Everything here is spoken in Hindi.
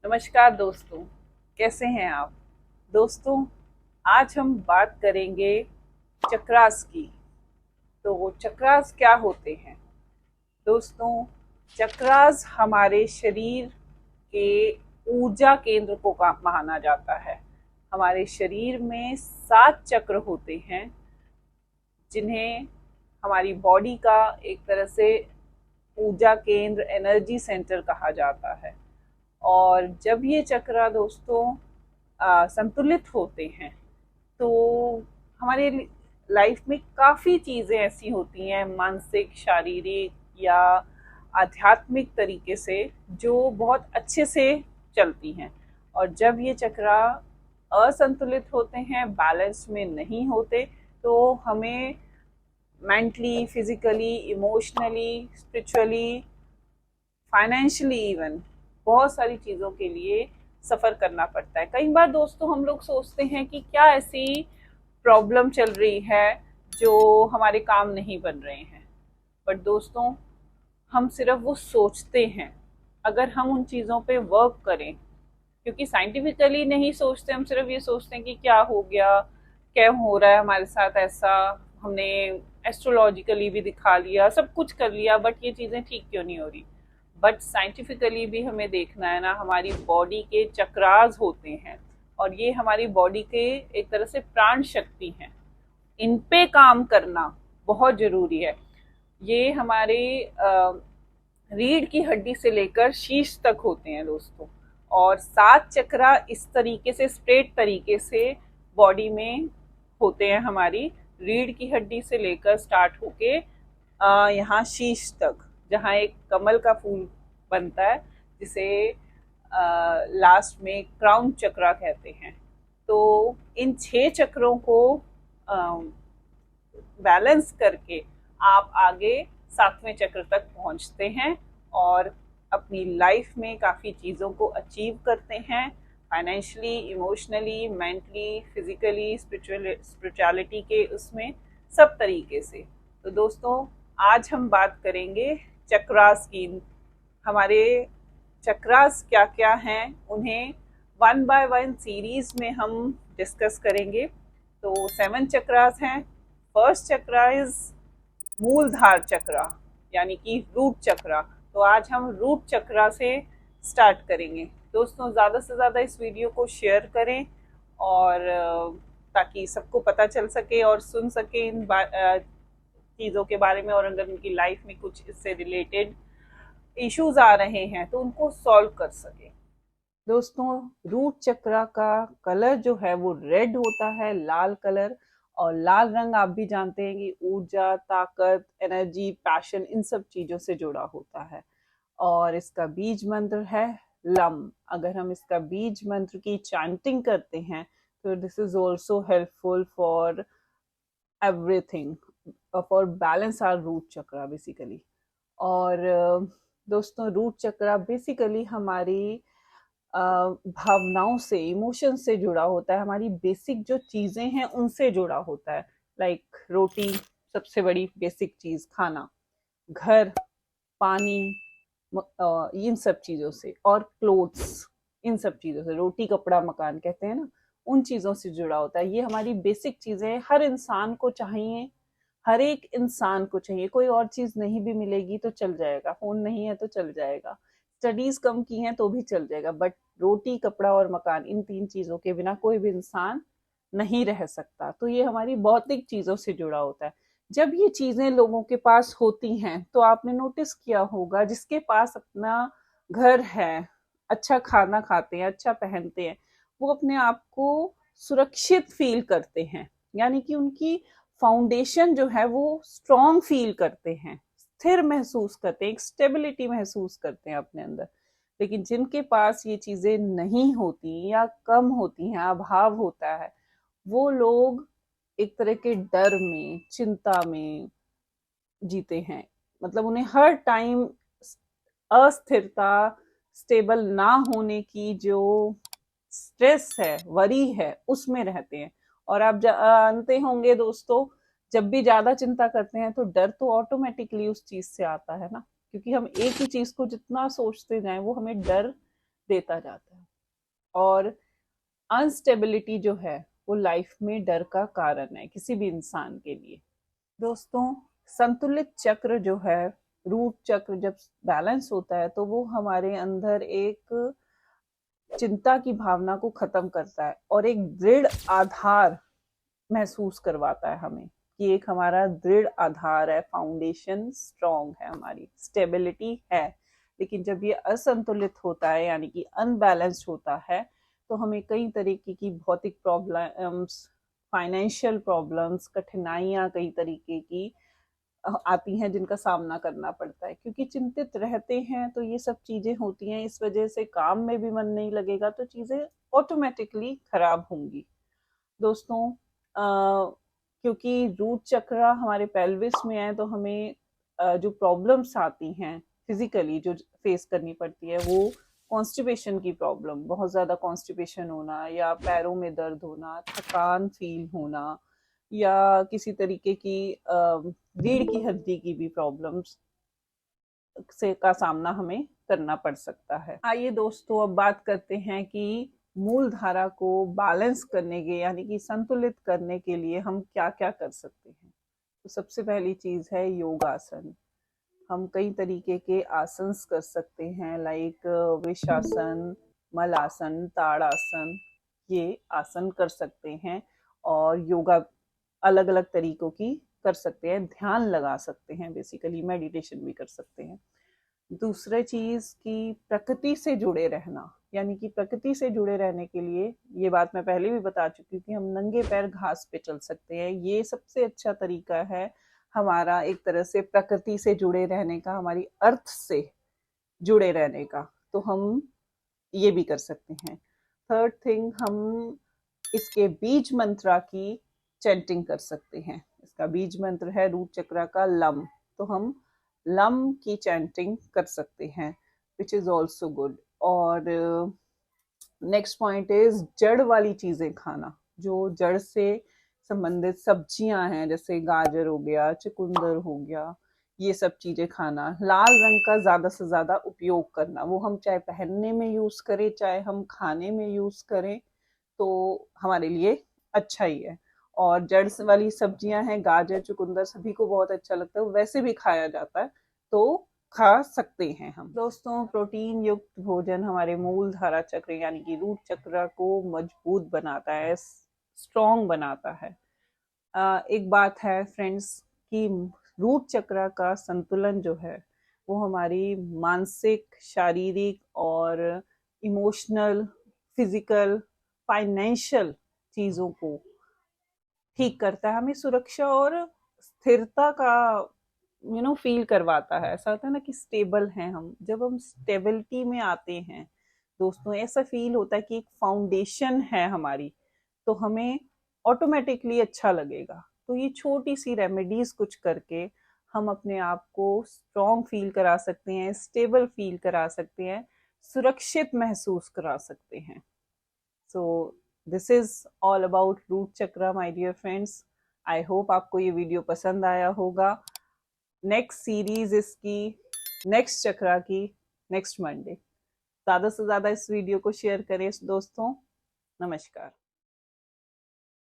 नमस्कार दोस्तों, कैसे हैं आप दोस्तों। आज हम बात करेंगे चक्रास की। तो चक्रास क्या होते हैं दोस्तों? चक्रास हमारे शरीर के ऊर्जा केंद्र को माना जाता है। हमारे शरीर में 7 चक्र होते हैं जिन्हें हमारी बॉडी का एक तरह से ऊर्जा केंद्र, एनर्जी सेंटर कहा जाता है। और जब ये चक्र दोस्तों संतुलित होते हैं तो हमारे लाइफ में काफ़ी चीज़ें ऐसी होती हैं, मानसिक, शारीरिक या आध्यात्मिक तरीके से, जो बहुत अच्छे से चलती हैं। और जब ये चक्र असंतुलित होते हैं, बैलेंस में नहीं होते, तो हमें mentally, physically, emotionally, spiritually, financially even बहुत सारी चीज़ों के लिए सफ़र करना पड़ता है। कई बार दोस्तों हम लोग सोचते हैं कि क्या ऐसी प्रॉब्लम चल रही है जो हमारे काम नहीं बन रहे हैं, बट दोस्तों हम सिर्फ वो सोचते हैं। अगर हम उन चीज़ों पे वर्क करें, क्योंकि साइंटिफिकली नहीं सोचते, हम सिर्फ ये सोचते हैं कि क्या हो गया, क्या हो रहा है हमारे साथ ऐसा, हमने एस्ट्रोलॉजिकली भी दिखा लिया, सब कुछ कर लिया, बट ये चीज़ें ठीक क्यों नहीं हो रही। बट साइंटिफिकली भी हमें देखना है ना, हमारी बॉडी के चक्रास होते हैं और ये हमारी बॉडी के एक तरह से प्राण शक्ति हैं। इन पे काम करना बहुत ज़रूरी है। ये हमारे रीढ़ की हड्डी से लेकर शीश तक होते हैं दोस्तों। और 7 चक्रा इस तरीके से स्ट्रेट तरीके से बॉडी में होते हैं, हमारी रीढ़ की हड्डी से लेकर स्टार्ट होके यहाँ शीश तक, जहाँ एक कमल का फूल बनता है जिसे लास्ट में क्राउन चक्रा कहते हैं। तो इन 6 चक्रों को बैलेंस करके आप आगे 7वें चक्र तक पहुंचते हैं और अपनी लाइफ में काफ़ी चीज़ों को अचीव करते हैं, financially, emotionally, mentally, physically, spirituality के उसमें सब तरीके से। तो दोस्तों आज हम बात करेंगे चक्रास की। हमारे चक्रास क्या क्या हैं उन्हें 1 बाय 1 सीरीज में हम डिस्कस करेंगे। तो 7 चक्रास हैं। फर्स्ट चक्रा इज मूलधार चक्रा, यानी कि रूट चक्रा। तो आज हम रूट चक्रा से स्टार्ट करेंगे। दोस्तों ज़्यादा से ज़्यादा इस वीडियो को शेयर करें और ताकि सबको पता चल सके और सुन सके इन चीज़ों के बारे में, और अगर उनकी लाइफ में कुछ इससे रिलेटेड इश्यूज आ रहे हैं तो उनको सॉल्व कर सके। दोस्तों रूट चक्रा का कलर जो है वो रेड होता है, लाल कलर। और लाल रंग आप भी जानते हैं कि ऊर्जा, ताकत, एनर्जी, पैशन, इन सब चीज़ों से जुड़ा होता है। और इसका बीज मंत्र है लम। अगर हम इसका बीज मंत्र की चैंटिंग करते हैं तो this is also helpful for everything, for balance our root chakra basically. और दोस्तों रूट चक्रा बेसिकली हमारी भावनाओं से, इमोशन से जुड़ा होता है, हमारी बेसिक जो चीज़ें हैं उनसे जुड़ा होता है। लाइक रोटी सबसे बड़ी बेसिक चीज़, खाना, घर, पानी, इन सब चीज़ों से, और क्लोथ्स, इन सब चीज़ों से, रोटी, कपड़ा, मकान कहते हैं ना, उन चीज़ों से जुड़ा होता है। ये हमारी बेसिक चीज़ें हर इंसान को चाहिए, हर एक इंसान को चाहिए। कोई और चीज़ नहीं भी मिलेगी तो चल जाएगा, फ़ोन नहीं है तो चल जाएगा, स्टडीज़ कम की हैं तो भी चल जाएगा, बट रोटी, कपड़ा और मकान, इन 3 चीज़ों के बिना कोई भी इंसान नहीं रह सकता। तो ये हमारी भौतिक चीज़ों से जुड़ा होता है। जब ये चीज़ें लोगों के पास होती हैं तो आपने नोटिस किया होगा, जिसके पास अपना घर है, अच्छा खाना खाते हैं, अच्छा पहनते हैं, वो अपने आप को सुरक्षित फील करते हैं, यानी कि उनकी फाउंडेशन जो है वो स्ट्रॉन्ग फील करते हैं, स्थिर महसूस करते हैं, एक स्टेबिलिटी महसूस करते हैं अपने अंदर। लेकिन जिनके पास ये चीज़ें नहीं होती या कम होती हैं, अभाव होता है, वो लोग एक तरह के डर में, चिंता में जीते हैं। मतलब उन्हें हर टाइम अस्थिरता, स्टेबल ना होने की जो स्ट्रेस है, वरी है, उसमें रहते हैं। और आप जानते होंगे दोस्तों, जब भी ज़्यादा चिंता करते हैं तो डर तो ऑटोमेटिकली उस चीज़ से आता है ना, क्योंकि हम एक ही चीज़ को जितना सोचते जाएं वो हमें डर देता जाता है। और अनस्टेबिलिटी जो है वो लाइफ में डर का कारण है किसी भी इंसान के लिए। दोस्तों, संतुलित चक्र जो है, रूट चक्र जब बैलेंस होता है तो वो हमारे अंदर एक चिंता की भावना को खत्म करता है और एक दृढ़ आधार महसूस करवाता है हमें कि एक हमारा दृढ़ आधार है, फाउंडेशन स्ट्रांग है, हमारी स्टेबिलिटी है। लेकिन जब ये असंतुलित होता है यानी कि अनबैलेंस्ड होता है तो हमें कई तरीके की भौतिक प्रॉब्लम्स, फाइनेंशियल प्रॉब्लम्स, कठिनाइयाँ कई तरीके की आती हैं जिनका सामना करना पड़ता है। क्योंकि चिंतित रहते हैं तो ये सब चीज़ें होती हैं, इस वजह से काम में भी मन नहीं लगेगा तो चीज़ें ऑटोमेटिकली खराब होंगी। दोस्तों, क्योंकि रूट चक्र हमारे पेल्विस में है तो हमें जो प्रॉब्लम्स आती हैं फिजिकली जो फेस करनी पड़ती है वो कॉन्स्टिपेशन की प्रॉब्लम, बहुत ज़्यादा कॉन्स्टिपेशन होना या पैरों में दर्द होना, थकान फील होना या किसी तरीके की रीढ़ की हड्डी की भी प्रॉब्लम्स से का सामना हमें करना पड़ सकता है। आइए दोस्तों, अब बात करते हैं कि मूल धारा को बैलेंस करने के यानी कि संतुलित करने के लिए हम क्या क्या कर सकते हैं। तो सबसे पहली चीज़ है योगासन। हम कई तरीके के आसन कर सकते हैं, लाइक विशासन, मलासन, ताड़ासन, ये आसन कर सकते हैं। और योगा अलग अलग तरीकों की कर सकते हैं, ध्यान लगा सकते हैं, बेसिकली मेडिटेशन भी कर सकते हैं। दूसरी चीज़ कि प्रकृति से जुड़े रहना, यानी कि प्रकृति से जुड़े रहने के लिए, ये बात मैं पहले भी बता चुकी हूँ कि हम नंगे पैर घास पे चल सकते हैं। ये सबसे अच्छा तरीका है हमारा एक तरह से प्रकृति से जुड़े रहने का, हमारी अर्थ से जुड़े रहने का, तो हम ये भी कर सकते हैं। थर्ड थिंग, हम इसके बीज मंत्रा की चैंटिंग कर सकते हैं। इसका बीज मंत्र है रूट चक्र का लम, तो हम लम की चैंटिंग कर सकते हैं, विच इज़ ऑल्सो गुड। और नेक्स्ट पॉइंट इज जड़ वाली चीज़ें खाना, जो जड़ से संबंधित सब्जियां हैं, जैसे गाजर हो गया, चुकंदर हो गया, ये सब चीज़ें खाना। लाल रंग का ज़्यादा से ज़्यादा उपयोग करना, वो हम चाहे पहनने में यूज़ करें चाहे हम खाने में यूज़ करें तो हमारे लिए अच्छा ही है। और जड़ वाली सब्जियां हैं, गाजर, चुकंदर, सभी को बहुत अच्छा लगता है, वैसे भी खाया जाता है तो खा सकते हैं हम। दोस्तों, प्रोटीन युक्त भोजन हमारे मूल धारा चक्र यानी कि रूट चक्र को मजबूत बनाता है, स्ट्रॉन्ग बनाता है। एक बात है फ्रेंड्स कि रूट चक्र का संतुलन जो है वो हमारी मानसिक, शारीरिक और इमोशनल, फिजिकल, फाइनेंशियल चीज़ों को ठीक करता है, हमें सुरक्षा और स्थिरता का फील करवाता है। ऐसा होता है ना कि स्टेबल हैं हम, जब हम स्टेबिलिटी में आते हैं दोस्तों, ऐसा फील होता है कि एक फाउंडेशन है हमारी, तो हमें ऑटोमेटिकली अच्छा लगेगा। तो ये छोटी सी रेमेडीज कुछ करके हम अपने आप को स्ट्रॉन्ग फील करा सकते हैं, स्टेबल फील करा सकते हैं, सुरक्षित महसूस करा सकते हैं। So this is all about root chakra my dear friends. I hope आपको ये वीडियो पसंद आया होगा। नेक्स्ट सीरीज इसकी, नेक्स्ट चक्र की, नेक्स्ट मंडे। ज़्यादा से ज़्यादा इस वीडियो को शेयर करें दोस्तों। नमस्कार।